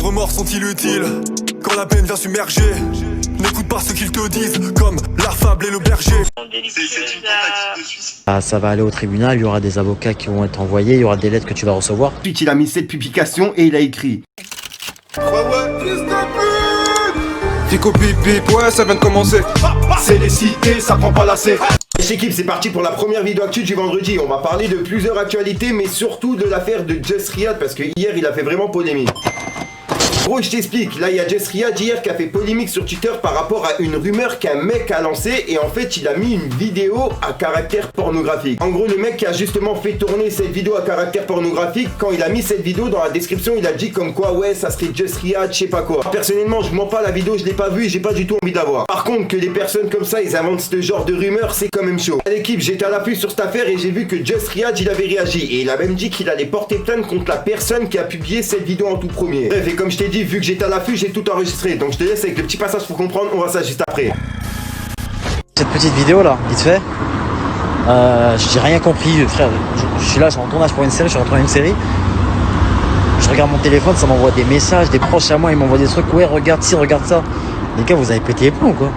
remords sont inutiles quand la peine vient submerger. N'écoute pas ce qu'ils te disent, comme la fable et le berger. C'est une tentative de suicide. Ah, ça va aller au tribunal, il y aura des avocats qui vont être envoyés, il y aura des lettres que tu vas recevoir. Ensuite, il a mis cette publication et il a écrit. Fico bip bip, ouais, ça vient de commencer. C'est les cités, ça prend pas la C. Équipe, c'est parti pour la première vidéo actu du vendredi. On va parler de plusieurs actualités, mais surtout de l'affaire de Just Riyad, parce que hier, il a fait vraiment polémique. Gros, je t'explique, là il y a Just Riyad hier qui a fait polémique sur Twitter par rapport à une rumeur qu'un mec a lancée et en fait il a mis une vidéo à caractère pornographique. En gros, le mec qui a justement fait tourner cette vidéo à caractère pornographique, quand il a mis cette vidéo dans la description, il a dit comme quoi ouais ça serait Just Riyad, je sais pas quoi. Personnellement, je mens pas, la vidéo je l'ai pas vue et j'ai pas du tout envie d'avoir. Par contre, que les personnes comme ça ils inventent ce genre de rumeurs, c'est quand même chaud. À l'équipe, j'étais à l'appui sur cette affaire et j'ai vu que Just Riyad il avait réagi et il a même dit qu'il allait porter plainte contre la personne qui a publié cette vidéo en tout premier. Bref, et comme je t'ai dit, vu que j'étais à l'affût, j'ai tout enregistré. Donc je te laisse avec le petit passage pour comprendre, on va ça juste après. Cette petite vidéo là, vite fait, j'ai rien compris, frère. Je suis là, je suis en tournage pour une série, je suis rentré dans une série. Je regarde mon téléphone, ça m'envoie des messages, des proches à moi, ils m'envoient des trucs. Ouais, regarde ci, regarde ça. Les gars, vous avez pété les plombs quoi.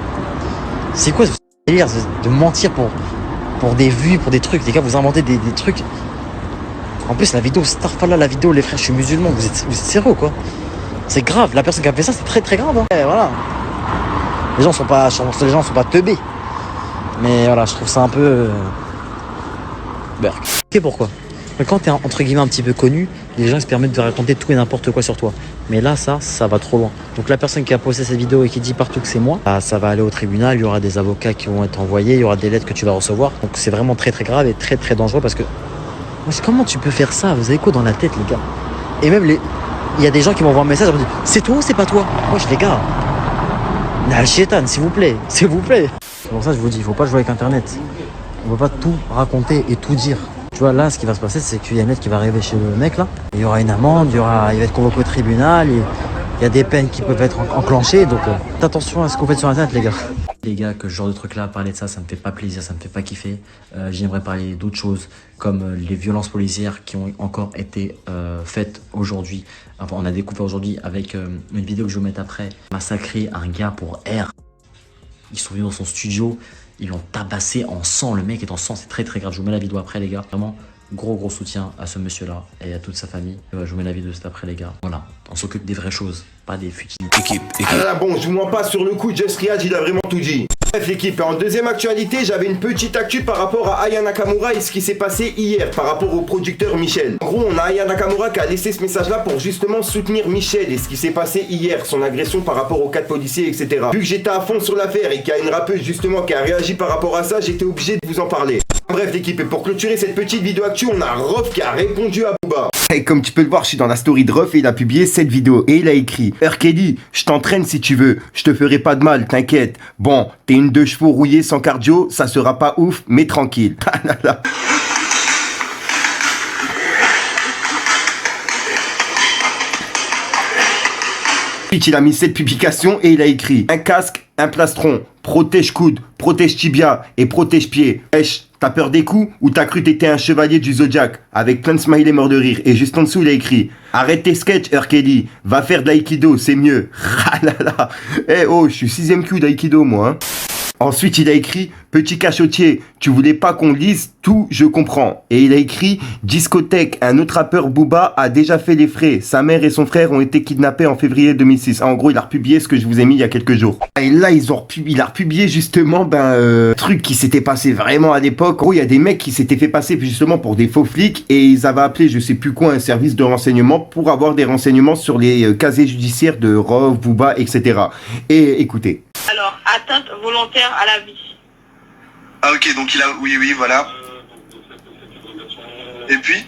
C'est quoi ce délire de mentir pour des vues, pour des trucs. Les gars, vous inventez des trucs. En plus, la vidéo, Starfalla, la vidéo, les frères, je suis musulman, vous êtes sérieux quoi. C'est grave, la personne qui a fait ça, c'est très très grave. Hein. Et voilà. Les gens sont pas teubés. Mais voilà, je trouve ça un peu... Berk. Et pourquoi? Mais quand t'es entre guillemets un petit peu connu, les gens ils se permettent de raconter tout et n'importe quoi sur toi. Mais là, ça va trop loin. Donc la personne qui a posté cette vidéo et qui dit partout que c'est moi, ça va aller au tribunal, il y aura des avocats qui vont être envoyés, il y aura des lettres que tu vas recevoir. Donc c'est vraiment très très grave et très très dangereux parce que... Comment tu peux faire ça? Vous avez quoi dans la tête les gars? Et même il y a des gens qui m'envoient un message, ils me disent c'est toi ou c'est pas toi? Moi les gars, Nal Chétan, s'il vous plaît. C'est pour ça que je vous dis, il faut pas jouer avec internet. On peut pas tout raconter et tout dire. Tu vois là ce qui va se passer c'est qu'il y a une lettre qui va arriver chez le mec là. Il y aura une amende, il va être convoqué au tribunal, il y a des peines qui peuvent être enclenchées, donc faites attention à ce que vous faites sur internet les gars. Les gars, que ce genre de truc là, parler de ça, ça me fait pas plaisir, ça me fait pas kiffer. J'aimerais parler d'autres choses comme les violences policières qui ont encore été faites aujourd'hui. Enfin, on a découvert aujourd'hui avec une vidéo que je vais vous mettre après. Massacrer un gars pour R. Ils sont venus dans son studio, ils l'ont tabassé en sang. Le mec est en sang, c'est très très grave. Je vous mets la vidéo après les gars. Vraiment gros soutien à ce monsieur là et à toute sa famille. Je vous mets la vidéo juste après les gars. Voilà, on s'occupe des vraies choses, pas des futilités. Équipe. Ah bon, je vous mens pas sur le coup, Just Riyad il a vraiment tout dit. Bref l'équipe, en deuxième actualité, j'avais une petite actu par rapport à Aya Nakamura et ce qui s'est passé hier par rapport au producteur Michel. En gros, on a Aya Nakamura qui a laissé ce message là pour justement soutenir Michel et ce qui s'est passé hier, son agression par rapport aux 4 policiers, etc. Vu que j'étais à fond sur l'affaire et qu'il y a une rappeuse justement qui a réagi par rapport à ça, j'étais obligé de vous en parler. Bref l'équipe, et pour clôturer cette petite vidéo actu, on a Rof qui a répondu à Booba. Et comme tu peux le voir, je suis dans la story de Rof et il a publié cette vidéo et il a écrit R. Kelly, je t'entraîne si tu veux, je te ferai pas de mal, t'inquiète. Bon, t'es une 2 chevaux rouillée sans cardio, ça sera pas ouf, mais tranquille. Ensuite, il a mis cette publication et il a écrit un casque, un plastron, protège coude, protège tibia et protège pied. Wesh, t'as peur des coups ou t'as cru t'étais un chevalier du Zodiac? Avec plein de smileys morts de rire. Et juste en dessous, il a écrit arrête tes sketchs, R. Kelly, va faire de l'aïkido, c'est mieux. Ah là là. Eh oh, je suis 6ème Q d'aïkido moi. Hein. Ensuite, il a écrit « Petit cachotier, tu voulais pas qu'on lise tout, je comprends. » Et il a écrit « Discothèque, un autre rappeur Booba a déjà fait les frais. Sa mère et son frère ont été kidnappés en février 2006. » En gros, il a republié ce que je vous ai mis il y a quelques jours. Et là, il a republié justement truc qui s'était passé vraiment à l'époque. En gros, il y a des mecs qui s'étaient fait passer justement pour des faux flics et ils avaient appelé je sais plus quoi un service de renseignement pour avoir des renseignements sur les casiers judiciaires de Rof, Booba, etc. Et écoutez. Alors, atteinte volontaire à la vie. Ah ok, donc il a... Oui, voilà. Et puis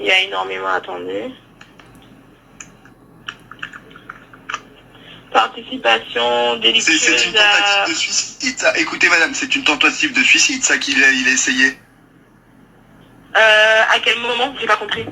Il y a énormément attendu. Participation délictueuse c'est une tentative de suicide, ça. Écoutez, madame, c'est une tentative de suicide, ça, il a essayé. à quel moment? J'ai pas compris.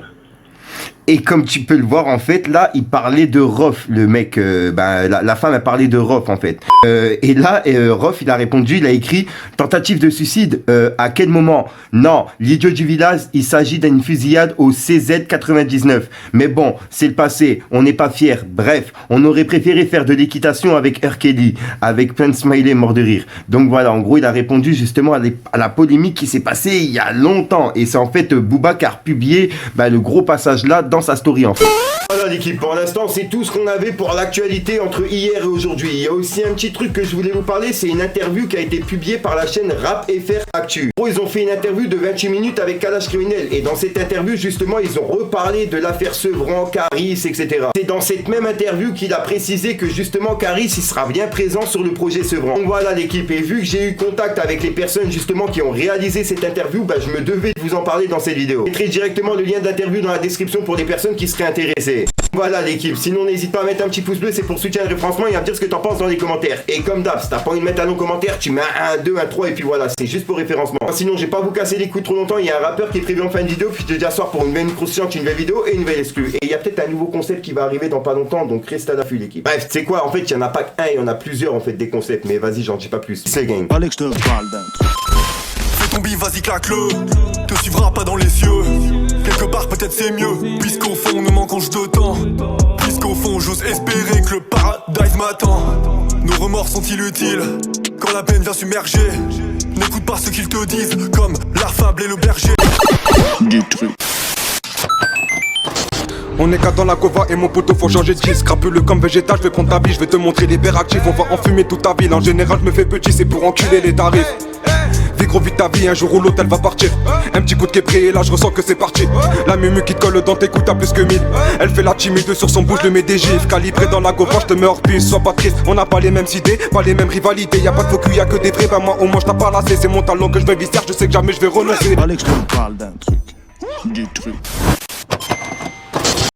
Et comme tu peux le voir, en fait, là, il parlait de Rof, le mec, la femme a parlé de Rof, en fait. Et là, Rof, il a répondu, il a écrit « Tentative de suicide, à quel moment ? Non, l'idiot du village, il s'agit d'une fusillade au CZ 99. Mais bon, c'est le passé, on n'est pas fiers. Bref, on aurait préféré faire de l'équitation avec R. Kelly, avec plein de smiley mort de rire. » Donc voilà, en gros, il a répondu justement à la polémique qui s'est passée il y a longtemps. Et c'est en fait Booba qui a republié le gros passage là dans sa story en fait. Voilà l'équipe, pour l'instant c'est tout ce qu'on avait pour l'actualité entre hier et aujourd'hui. Il y a aussi un petit truc que je voulais vous parler, c'est une interview qui a été publiée par la chaîne Rap FR Actu. Ils ont fait une interview de 28 minutes avec Kalash Criminel et dans cette interview justement ils ont reparlé de l'affaire Sevran, Caris, etc. C'est dans cette même interview qu'il a précisé que justement Caris il sera bien présent sur le projet Sevran. Donc voilà l'équipe, et vu que j'ai eu contact avec les personnes justement qui ont réalisé cette interview, je me devais de vous en parler dans cette vidéo. Je mettrai directement le lien d'interview dans la description pour les personnes qui seraient intéressées. Voilà l'équipe, sinon n'hésite pas à mettre un petit pouce bleu, c'est pour soutenir le référencement et à me dire ce que t'en penses dans les commentaires. Et comme d'hab, si t'as pas envie de mettre un long commentaire, tu mets un 2, un 3 et puis voilà, c'est juste pour référencement. Sinon j'ai pas vous casser les couilles trop longtemps, il y a un rappeur qui est prévu en fin de vidéo, puis je te dis à soir pour une nouvelle croustillante, une nouvelle vidéo et une nouvelle exclue. Et il y a peut-être un nouveau concept qui va arriver dans pas longtemps, donc reste à l'affût l'équipe. Bref, c'est quoi, en fait il y en a pas qu'un, il y en a plusieurs en fait des concepts, mais vas-y j'en dis pas plus. C'est le game. Allez que je te parle d'un truc. Fais ton bif, vas-y claque-le. Te suivra pas dans les cieux. Quelque part peut-être c'est mieux, puisqu'au fond nous manquons juste de temps. Puisqu'au fond j'ose espérer que le paradise m'attend. Nos remords sont inutiles quand la peine vient submerger. N'écoute pas ce qu'ils te disent, comme la fable et le berger. Du truc. On est qu'à dans la cova et mon poteau faut changer de disque. Crapule comme végétal, je vais prendre ta vie, je vais te montrer l'hyperactif. On va enfumer toute ta ville, en général je me fais petit, c'est pour enculer les tarifs. Vis gros vite ta vie, un jour ou l'autre elle va partir. Un petit coup de québré et là je ressens que c'est parti. La mumu qui te colle dans tes coups t'as plus que 1000. Elle fait la timide sur son bouche, je mets des gifs. Calibré dans la gova, je te mets hors piste, sois pas triste. On n'a pas les mêmes idées, pas les mêmes rivalités. Y'a pas de faux cul, y'a que des vrais, moi au moins je t'ai pas lassé. C'est mon talent que je vais visser, je sais que jamais je vais renoncer. Allez que je te parle d'un truc. Du truc.